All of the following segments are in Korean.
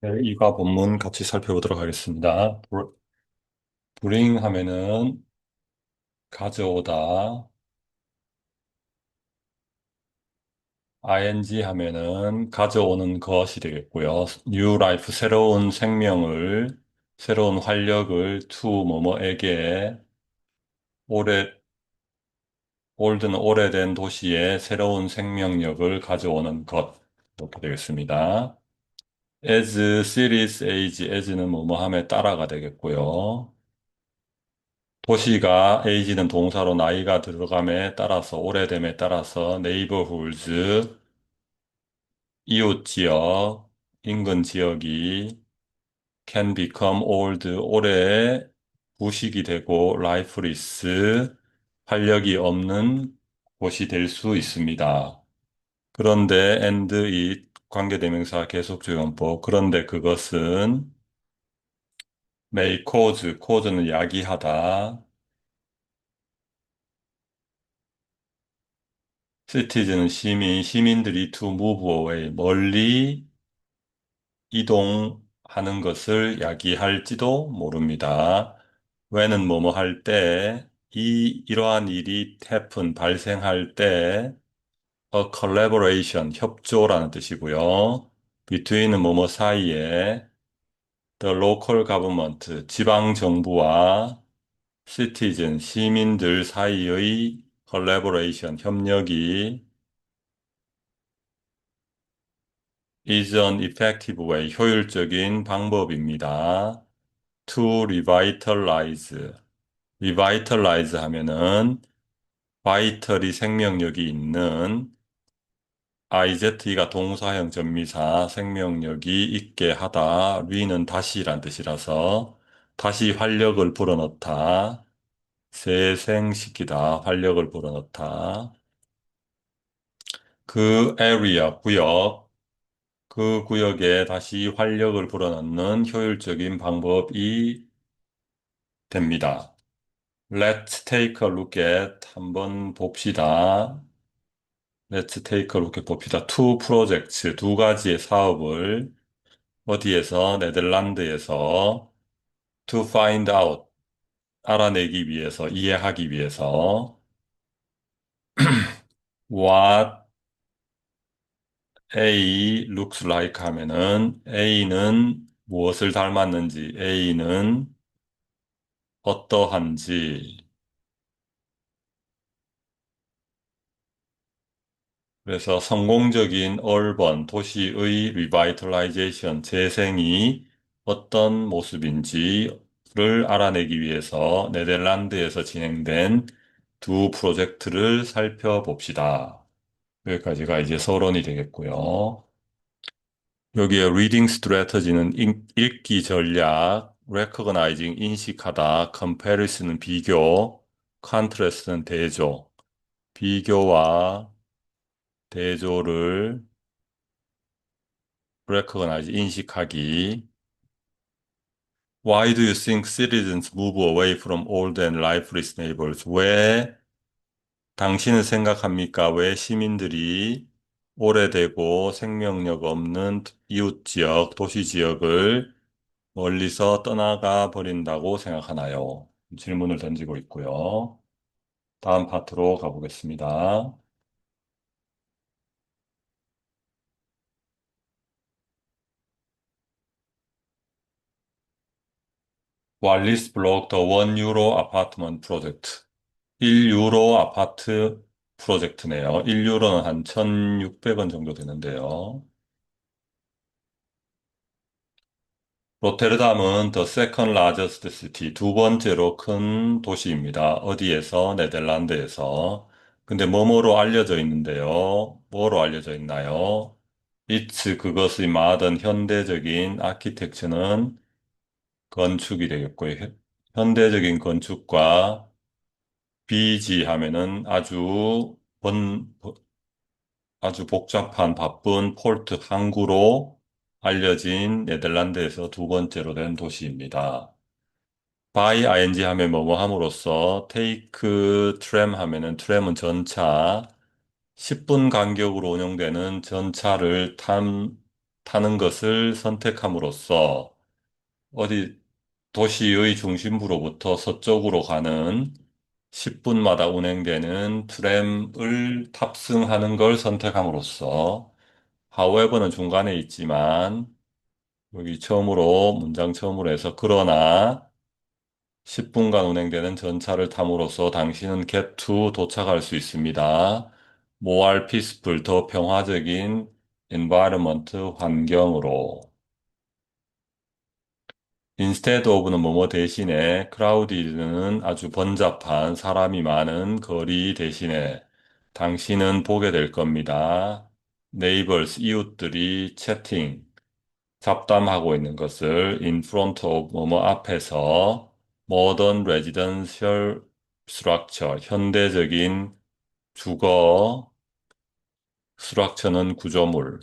네, 이과 본문 같이 살펴보도록 하겠습니다. bring 하면은 가져오다, ing 하면은 가져오는 것이 되겠고요. new life, 새로운 활력을 to 뭐뭐에게, 오래, old는 오래된 도시에 새로운 생명력을 가져오는 것. 이렇게 되겠습니다. as, series, age, as는 뭐뭐함에 따라가 되겠고요. 도시가 age는 동사로 나이가 들어감에 따라서 오래됨에 따라서 neighborhoods 이웃 지역 인근 지역이 can become old 오래 부식이 되고 lifeless 활력이 없는 곳이 될 수 있습니다. 그런데 and it 관계대명사 계속적용법 그런데 그것은 may cause는 야기하다 citizen은 시민들이 to move away, 멀리 이동하는 것을 야기할지도 모릅니다. when은 뭐뭐 할 때, 이러한 일이 발생할 때, a collaboration, 협조라는 뜻이고요. between은 뭐뭐 사이에, the local government, 지방 정부와 시민들 사이의 collaboration, 협력이 is an effective way, 효율적인 방법입니다. to revitalize 하면은 vital이 생명력이 있는 izet가 동사형 전미사 생명력이 있게 하다 re는 다시란 뜻이라서 다시 활력을 불어넣다 재생시키다 활력을 불어넣다 그 그 구역에 다시 활력을 불어넣는 효율적인 방법이 됩니다. Let's take a look at 한번 봅시다. Let's take a look at 봅시다. Two projects 두 가지의 사업을 어디에서 네덜란드에서 to find out 알아내기 위해서 이해하기 위해서 what A looks like 하면은 A는 무엇을 닮았는지 A는 어떠한지 그래서 성공적인 얼번 도시의 리바이털라이제이션 재생이 어떤 모습인지를 알아내기 위해서 네덜란드에서 진행된 두 프로젝트를 살펴봅시다. 여기까지가 이제 서론이 되겠고요. 여기에 reading strategy는 읽기 전략, recognizing 인식하다, comparison은 비교, contrast는 대조, 비교와 대조를 recognize, 인식하기. Why do you think citizens move away from old and lifeless neighbors? 왜 당신은 생각합니까? 왜 시민들이 오래되고 생명력 없는 이웃 지역, 도시 지역을 멀리서 떠나가 버린다고 생각하나요? 질문을 던지고 있고요. 다음 파트로 가보겠습니다. 왈리스 블록 더 원 유로 아파트먼트 프로젝트. 1유로 아파트 프로젝트네요. 1유로는 한 1,600원 정도 되는데요. 로테르담은 the second largest city, 두 번째로 큰 도시입니다. 어디에서? 네덜란드에서. 근데 뭐뭐로 알려져 있는데요. 뭐로 알려져 있나요? 그것의 modern, 현대적인 아키텍처는 건축이 되겠고요. 현대적인 건축과 비지 하면은 아주 복잡한 바쁜 포르트 항구로 알려진 네덜란드에서 두 번째로 된 도시입니다. by ing 하면 뭐뭐 함으로써 take tram 하면은 트램은 전차 10분 간격으로 운영되는 전차를 타는 것을 선택함으로써 어디 도시의 중심부로부터 서쪽으로 가는 10분마다 운행되는 트램을 탑승하는 걸 선택함으로써 however는 중간에 있지만 여기 처음으로 문장 처음으로 해서 그러나 10분간 운행되는 전차를 탐으로써 당신은 get to 도착할 수 있습니다. more peaceful 더 평화적인 environment 환경으로 instead of는 뭐뭐 대신에 crowded는 아주 번잡한 사람이 많은 거리 대신에 당신은 보게 될 겁니다. neighbors 이웃들이 chatting 잡담하고 있는 것을 in front of 뭐뭐 앞에서 modern residential structure 현대적인 주거 structure는 구조물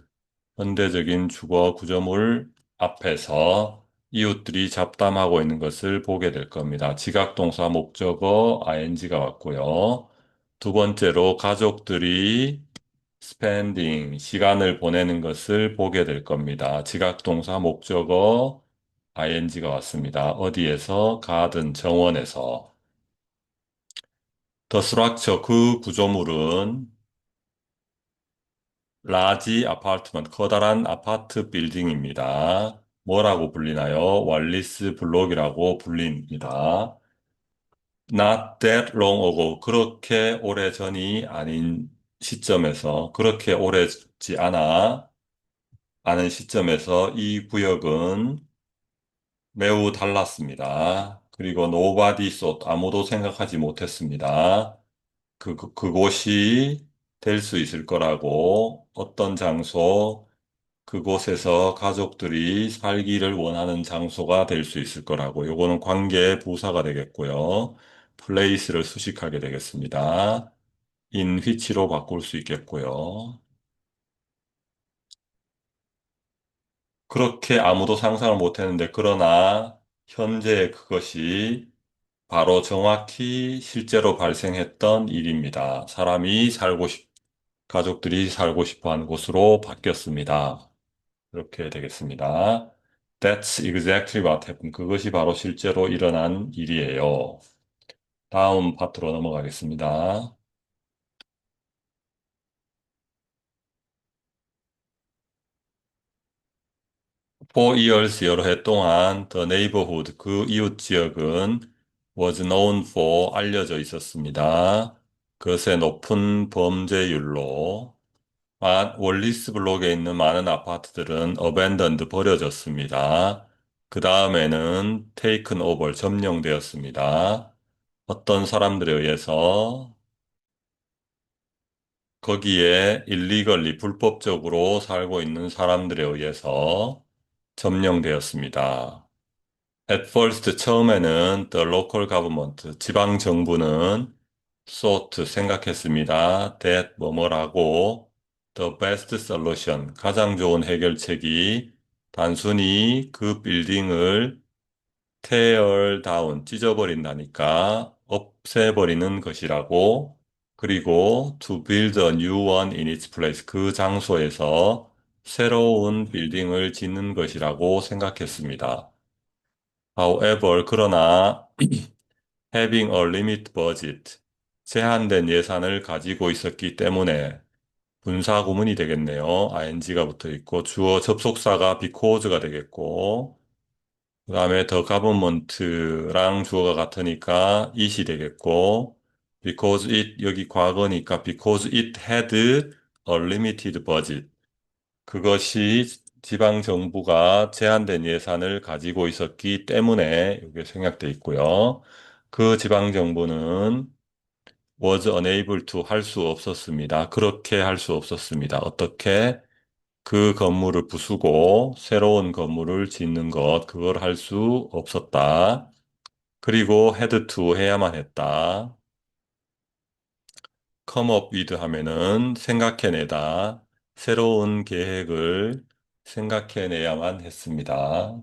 현대적인 주거 구조물 앞에서 이웃들이 잡담하고 있는 것을 보게 될 겁니다. 지각동사 목적어 ing가 왔고요. 두 번째로 가족들이 spending 시간을 보내는 것을 보게 될 겁니다. 지각동사 목적어 ing가 왔습니다. 어디에서? 가든 정원에서. The structure 그 구조물은 라지 아파트먼트, 커다란 아파트 빌딩입니다. 뭐라고 불리나요? 왈리스 블록이라고 불립니다. Not that long ago, 그렇게 오래 전이 아닌 시점에서, 그렇게 오래지 않은 시점에서 이 구역은 매우 달랐습니다. 그리고 nobody thought, 아무도 생각하지 못했습니다. 그곳이 될 수 있을 거라고 어떤 장소, 그곳에서 가족들이 살기를 원하는 장소가 될 수 있을 거라고. 요거는 관계 부사가 되겠고요. place를 수식하게 되겠습니다. in which로 바꿀 수 있겠고요. 그렇게 아무도 상상을 못했는데, 그러나 현재 그것이 바로 정확히 실제로 발생했던 일입니다. 가족들이 살고 싶어 하는 곳으로 바뀌었습니다. 이렇게 되겠습니다. That's exactly what happened. 그것이 바로 실제로 일어난 일이에요. 다음 파트로 넘어가겠습니다. 4 years 여러 해 동안 the neighborhood 그 이웃 지역은 was known for 알려져 있었습니다. 그것의 높은 범죄율로 월리스 블록에 있는 많은 아파트들은 abandoned 버려졌습니다. 그 다음에는 taken over 점령되었습니다. 어떤 사람들에 의해서 거기에 illegally 불법적으로 살고 있는 사람들에 의해서 점령되었습니다. At first 처음에는 the local government 지방 정부는 thought 생각했습니다. that 뭐뭐라고 the best solution 가장 좋은 해결책이 단순히 그 빌딩을 tear down 찢어버린다니까 없애버리는 것이라고 그리고 to build a new one in its place 그 장소에서 새로운 빌딩을 짓는 것이라고 생각했습니다. However, 그러나 having a limit budget, 제한된 예산을 가지고 있었기 때문에 분사 구문이 되겠네요. ing가 붙어 있고 주어 접속사가 because가 되겠고 그다음에 the government랑 주어가 같으니까 it이 되겠고 because it 여기 과거니까 because it had a limited budget 그것이 지방 정부가 제한된 예산을 가지고 있었기 때문에 이게 생략돼 있고요. 그 지방 정부는 was unable to 할 수 없었습니다. 그렇게 할 수 없었습니다. 어떻게? 그 건물을 부수고 새로운 건물을 짓는 것, 그걸 할 수 없었다. 그리고 had to 해야만 했다. come up with 하면은 생각해내다. 새로운 계획을 생각해내야만 했습니다.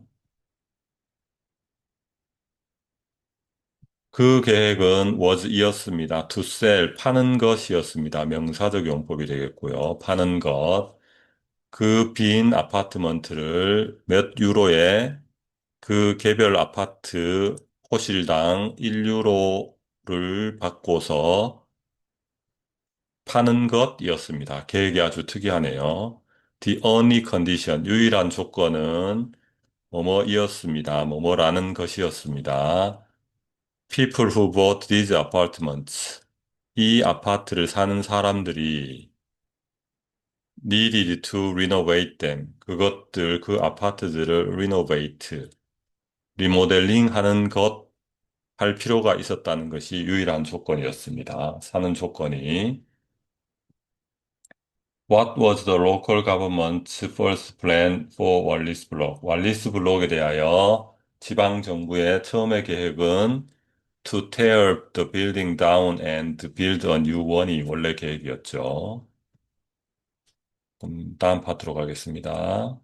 그 계획은 was 이었습니다. to sell, 파는 것이었습니다. 명사적 용법이 되겠고요. 파는 것. 그 빈 아파트먼트를 몇 유로에 그 개별 아파트 호실당 1유로를 바꿔서 파는 것이었습니다. 계획이 아주 특이하네요. The only condition, 유일한 조건은 뭐뭐이었습니다. 뭐뭐라는 것이었습니다. People who bought these apartments. 이 아파트를 사는 사람들이 needed to renovate them. 그 아파트들을 renovate, 리모델링 하는 것, 할 필요가 있었다는 것이 유일한 조건이었습니다. 사는 조건이. What was the local government's first plan for 월리스 블록? 월리스 블록에 대하여 지방 정부의 처음의 계획은 to tear the building down and build a new one이 원래 계획이었죠. 다음 파트로 가겠습니다.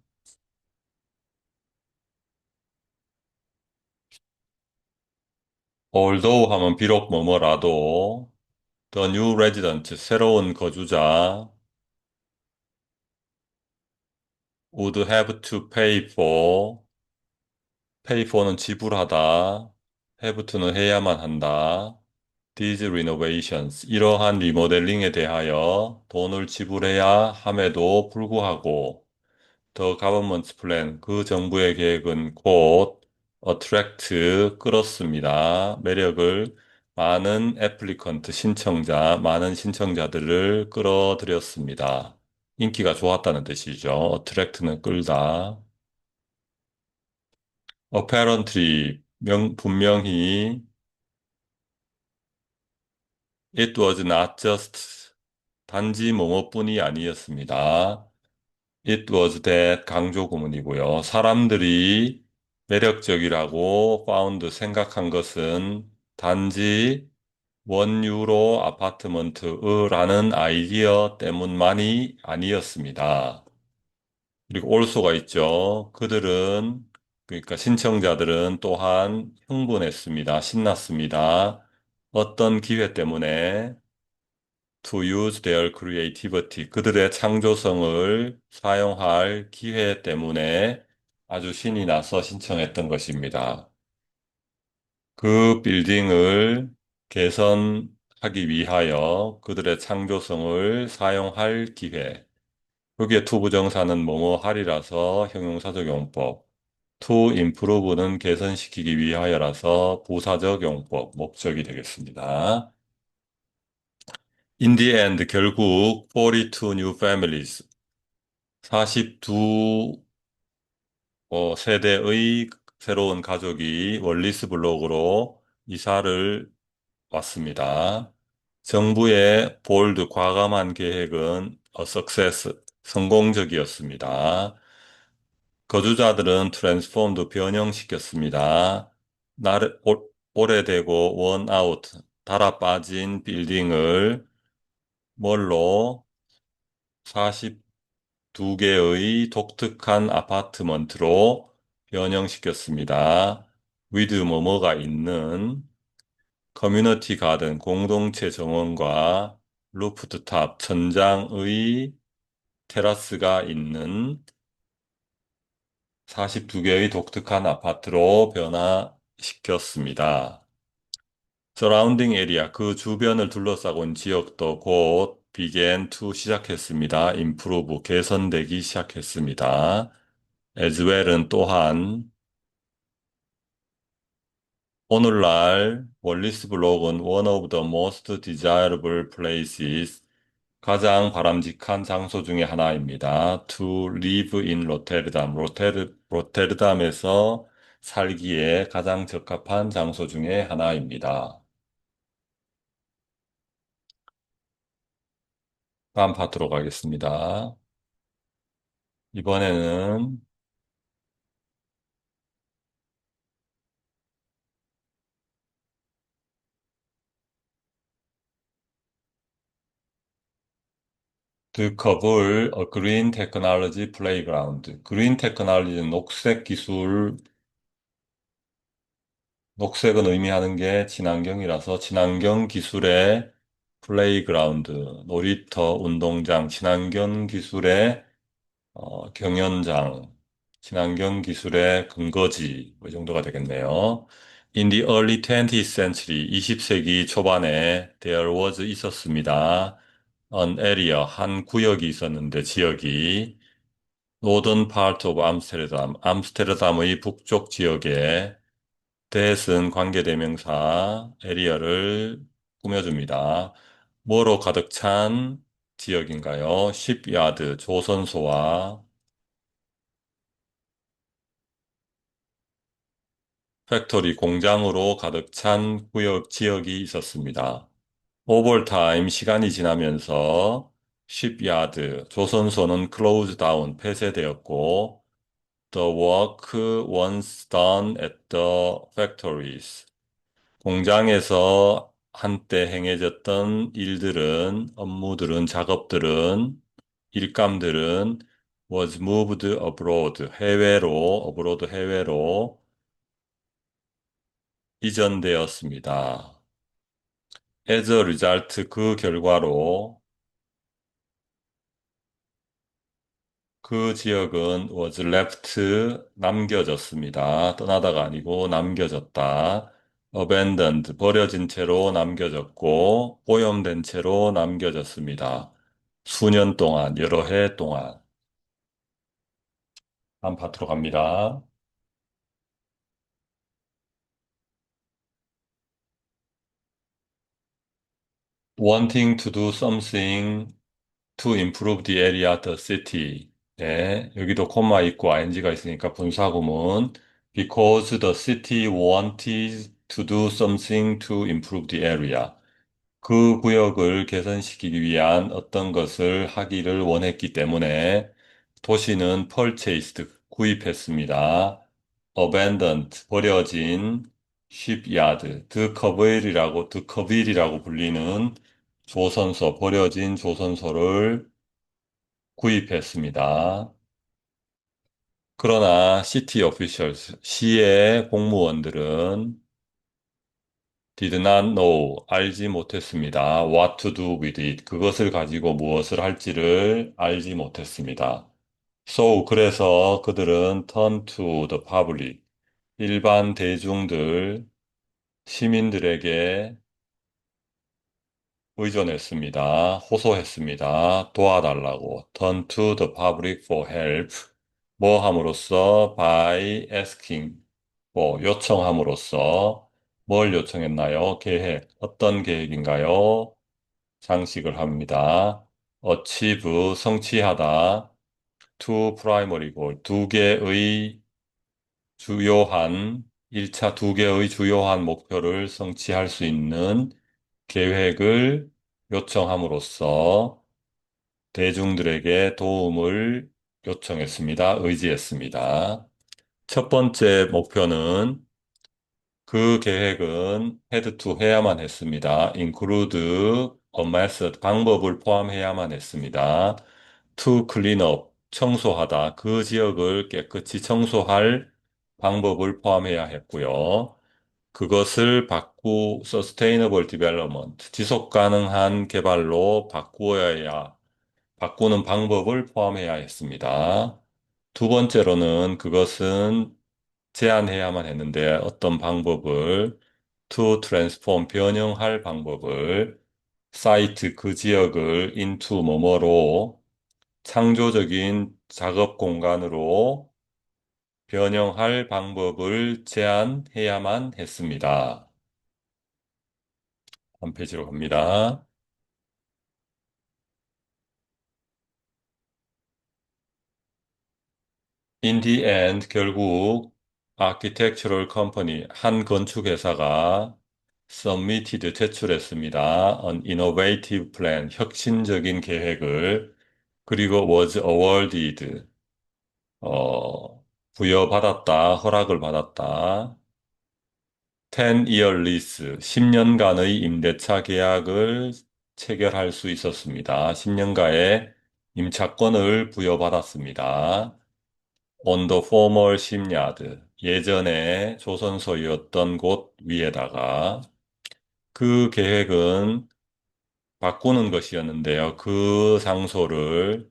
Although 하면 비록 뭐뭐라도 the new resident, 새로운 거주자 would have to pay for는 지불하다, have to는 해야만 한다. These renovations, 이러한 리모델링에 대하여 돈을 지불해야 함에도 불구하고 The government's plan, 그 정부의 계획은 곧 attract, 끌었습니다. 매력을 많은 신청자들을 끌어들였습니다. 인기가 좋았다는 뜻이죠. attract는 끌다. apparently, 분명히 it was not just 단지 뭐뭐뿐이 아니었습니다. It was that 강조 구문이고요. 사람들이 매력적이라고 found 생각한 것은 단지 원유로 아파트먼트라는 아이디어 때문만이 아니었습니다. 그리고 also가 있죠. 그러니까 신청자들은 또한 흥분했습니다. 신났습니다. 어떤 기회 때문에 to use their creativity, 그들의 창조성을 사용할 기회 때문에 아주 신이 나서 신청했던 것입니다. 그 빌딩을 개선하기 위하여 그들의 창조성을 사용할 기회. 그게 to 부정사는 뭐뭐 하리라서 형용사적 용법. to improve는 개선시키기 위하여라서 부사적 용법, 목적이 되겠습니다. In the end, 결국 42 new families, 42 세대의 새로운 가족이 월리스 블록으로 이사를 왔습니다. 정부의 볼드 과감한 계획은 a success, 성공적이었습니다. 거주자들은 transformed, 변형시켰습니다. 오래되고 worn out, 달아 빠진 빌딩을 뭘로 42개의 독특한 아파트먼트로 변형시켰습니다. with 뭐뭐가 있는 커뮤니티 가든 공동체 정원과 루프트탑 천장의 테라스가 있는 42개의 독특한 아파트로 변화시켰습니다. surrounding area, 그 주변을 둘러싸고 있는 지역도 곧 began to 시작했습니다. improve, 개선되기 시작했습니다. as well은 또한 오늘날 월리스 블록은 one of the most desirable places, 가장 바람직한 장소 중에 하나입니다. to live in 로테르담, 로테르담에서 살기에 가장 적합한 장소 중에 하나입니다. 다음 파트로 가겠습니다. 이번에는 드커블 그린 테크놀로지 플레이그라운드. 그린 테크놀로지는 녹색 기술, 녹색은 의미하는 게 친환경이라서 친환경 기술의 플레이그라운드, 놀이터, 운동장, 친환경 기술의 경연장, 친환경 기술의 근거지, 뭐이 정도가 되겠네요. In the early 20th century, 20세기 초반에 there was 있었습니다. An area, 한 구역이 있었는데 지역이 northern part of Amsterdam, 암스테르담의 북쪽 지역에 that은 관계대명사 에리어를 꾸며줍니다. 뭐로 가득 찬 지역인가요? shipyard, 조선소와 팩토리, 공장으로 가득 찬 구역, 지역이 있었습니다. 오버타임, 시간이 지나면서 shipyard, 조선소는 closed down, 폐쇄되었고 the work once done at the factories, 공장에서 한때 행해졌던 일들은, 업무들은, 작업들은, 일감들은 was moved abroad, 해외로, abroad 해외로 이전되었습니다. As a result, 그 결과로 그 지역은 was left, 남겨졌습니다. 떠나다가 아니고 남겨졌다. abandoned, 버려진 채로 남겨졌고, 오염된 채로 남겨졌습니다. 수년 동안, 여러 해 동안. 다음 파트로 갑니다. wanting to do something to improve the area, the city. 네, 여기도 콤마 있고 ing가 있으니까 분사구문. Because the city wanted to do something to improve the area. 그 구역을 개선시키기 위한 어떤 것을 하기를 원했기 때문에 도시는 purchased, 구입했습니다. abandoned, 버려진 shipyard, 드커빌이라고 불리는 조선소, 버려진 조선소를 구입했습니다. 그러나 city officials, 시의 공무원들은 did not know, 알지 못했습니다. what to do with it, 그것을 가지고 무엇을 할지를 알지 못했습니다. So, 그래서 그들은 turn to the public, 일반 대중들, 시민들에게 의존했습니다. 호소했습니다. 도와달라고. turn to the public for help. 뭐 함으로써 by asking for, 요청함으로써 뭘 요청했나요? 계획. 어떤 계획인가요? 장식을 합니다. achieve, 성취하다. to primary goal, 두 개의 주요한, 1차 두 개의 주요한 목표를 성취할 수 있는 계획을 요청함으로써 대중들에게 도움을 요청했습니다. 의지했습니다. 첫 번째 목표는 그 계획은 had to 해야만 했습니다. include a method, 방법을 포함해야만 했습니다. to clean up, 청소하다. 그 지역을 깨끗이 청소할 방법을 포함해야 했고요. 그것을 sustainable development, 지속 가능한 개발로 바꾸는 방법을 포함해야 했습니다. 두 번째로는 그것은 제한해야만 했는데 어떤 방법을 to transform, 변형할 방법을 site, 그 지역을 into 뭐뭐로 창조적인 작업 공간으로 변형할 방법을 제안해야만 했습니다. 한 페이지로 갑니다. In the end, 결국 architectural company, 한 건축회사가 submitted, 제출했습니다. An innovative plan, 혁신적인 계획을, 그리고 was awarded, 부여받았다, 허락을 받았다. 10-year lease, 10년간의 임대차 계약을 체결할 수 있었습니다. 10년간의 임차권을 부여받았습니다. On the former shipyard, 예전에 조선소였던 곳 위에다가 그 계획은 바꾸는 것이었는데요. 그 장소를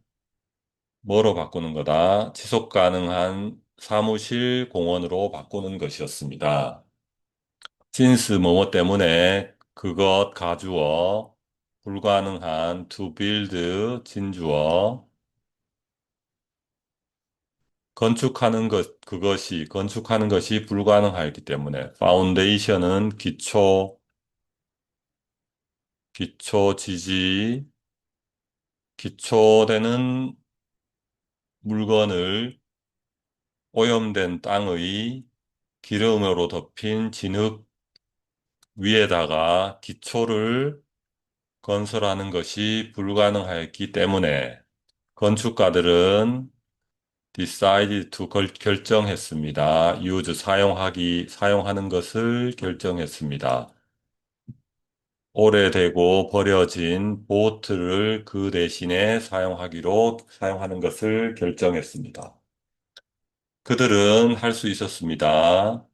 뭐로 바꾸는 거다? 지속 가능한 사무실 공원으로 바꾸는 것이었습니다. since 뭐뭐 때문에 그것 가주어 불가능한 to build 진주어 건축하는 것이 불가능하였기 때문에 foundation은 기초 지지 기초되는 물건을 오염된 땅의 기름으로 덮인 진흙 위에다가 기초를 건설하는 것이 불가능하였기 때문에 건축가들은 decided to 결정했습니다. 사용하는 것을 결정했습니다. 오래되고 버려진 보트를 그 대신에 사용하는 것을 결정했습니다. 그들은 할 수 있었습니다.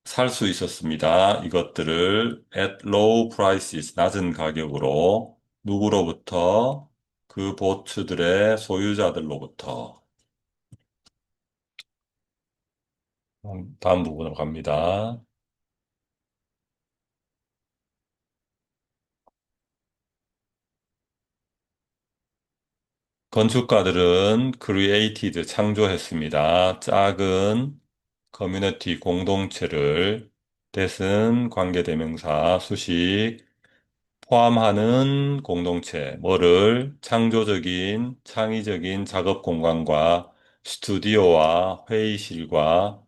살 수 있었습니다. 이것들을 at low prices, 낮은 가격으로 누구로부터? 그 보트들의 소유자들로부터. 다음 부분으로 갑니다. 건축가들은 created, 창조했습니다. 작은 커뮤니티 공동체를 that은 관계대명사, 수식, 포함하는 공동체, 뭐를 창의적인 작업 공간과 스튜디오와 회의실과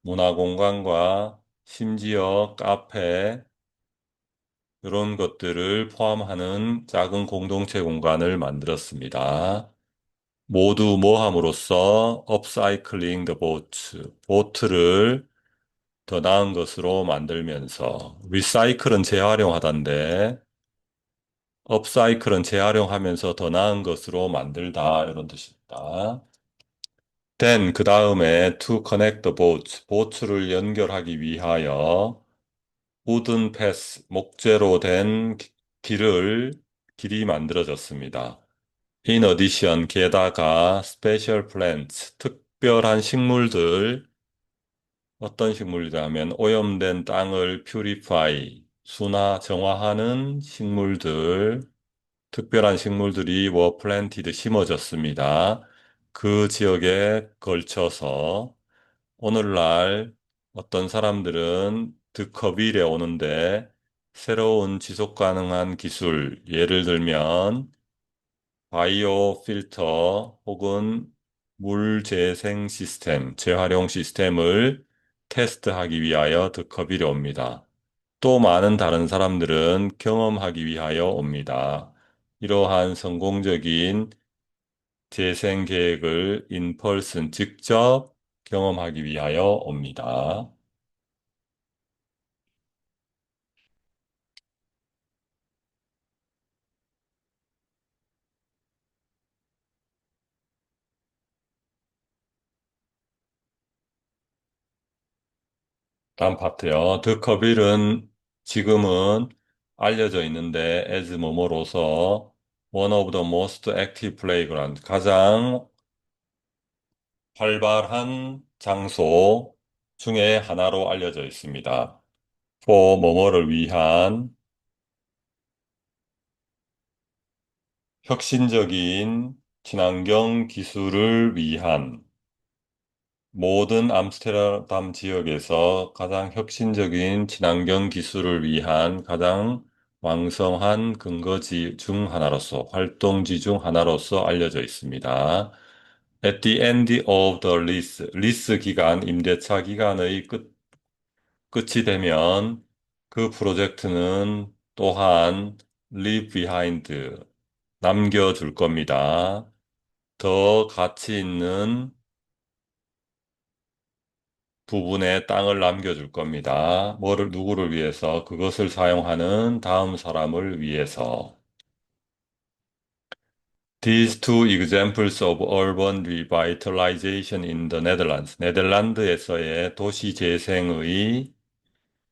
문화 공간과 심지어 카페, 이런 것들을 포함하는 작은 공동체 공간을 만들었습니다. 모두 모함으로써 upcycling the boats, 보트를 더 나은 것으로 만들면서 리사이클은 재활용하던데 업사이클은 재활용하면서 더 나은 것으로 만들다 이런 뜻입니다. Then 그 다음에 to connect the boats, 보트를 연결하기 위하여 wooden path, 목재로 된 길이 만들어졌습니다. In addition, 게다가 special plants, 특별한 식물들, 어떤 식물이라면 오염된 땅을 정화하는 식물들, 특별한 식물들이 were planted, 심어졌습니다. 그 지역에 걸쳐서 오늘날 어떤 사람들은 드커빌에 오는데 새로운 지속 가능한 기술, 예를 들면 바이오 필터 혹은 물 재생 시스템, 재활용 시스템을 테스트하기 위하여 드커빌에 옵니다. 또 많은 다른 사람들은 경험하기 위하여 옵니다. 이러한 성공적인 재생 계획을 인펄슨 직접 경험하기 위하여 옵니다. 다음 파트요. 드커빌은 지금은 알려져 있는데 as 뭐뭐로서 one of the most active playground, 가장 활발한 장소 중에 하나로 알려져 있습니다. for 뭐뭐를 위한 혁신적인 친환경 기술을 위한 모든 암스테르담 지역에서 가장 혁신적인 친환경 기술을 위한 가장 왕성한 근거지 중 하나로서, 활동지 중 하나로서 알려져 있습니다. At the end of the 리스 기간, 임대차 기간의 끝이 되면 그 프로젝트는 또한 leave behind, 남겨줄 겁니다. 더 가치 있는 부분에 땅을 남겨줄 겁니다. 누구를 위해서? 그것을 사용하는 다음 사람을 위해서. These two examples of urban revitalization in the Netherlands. 네덜란드에서의 도시 재생의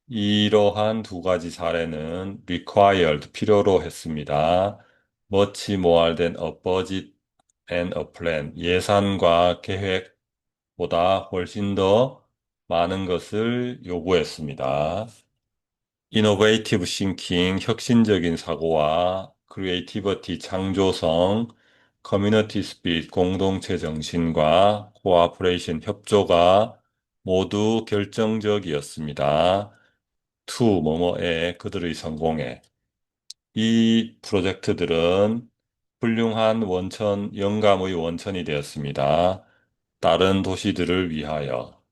이러한 두 가지 사례는 required, 필요로 했습니다. much more than a budget and a plan. 예산과 계획보다 훨씬 더 많은 것을 요구했습니다. innovative thinking, 혁신적인 사고와 creativity, 창조성, community spirit, 공동체 정신과 cooperation, 협조가 모두 결정적이었습니다. to 뭐뭐에 그들의 성공에. 이 프로젝트들은 훌륭한 원천, 영감의 원천이 되었습니다. 다른 도시들을 위하여.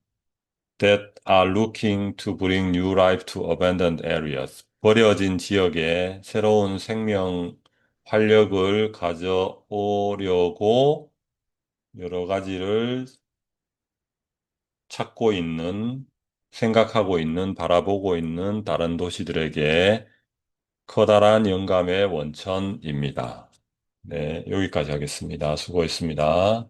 That are looking to bring new life to abandoned areas. 버려진 지역에 새로운 생명, 활력을 가져오려고 여러 가지를 찾고 있는, 생각하고 있는, 바라보고 있는 다른 도시들에게 커다란 영감의 원천입니다. 네, 여기까지 하겠습니다. 수고했습니다.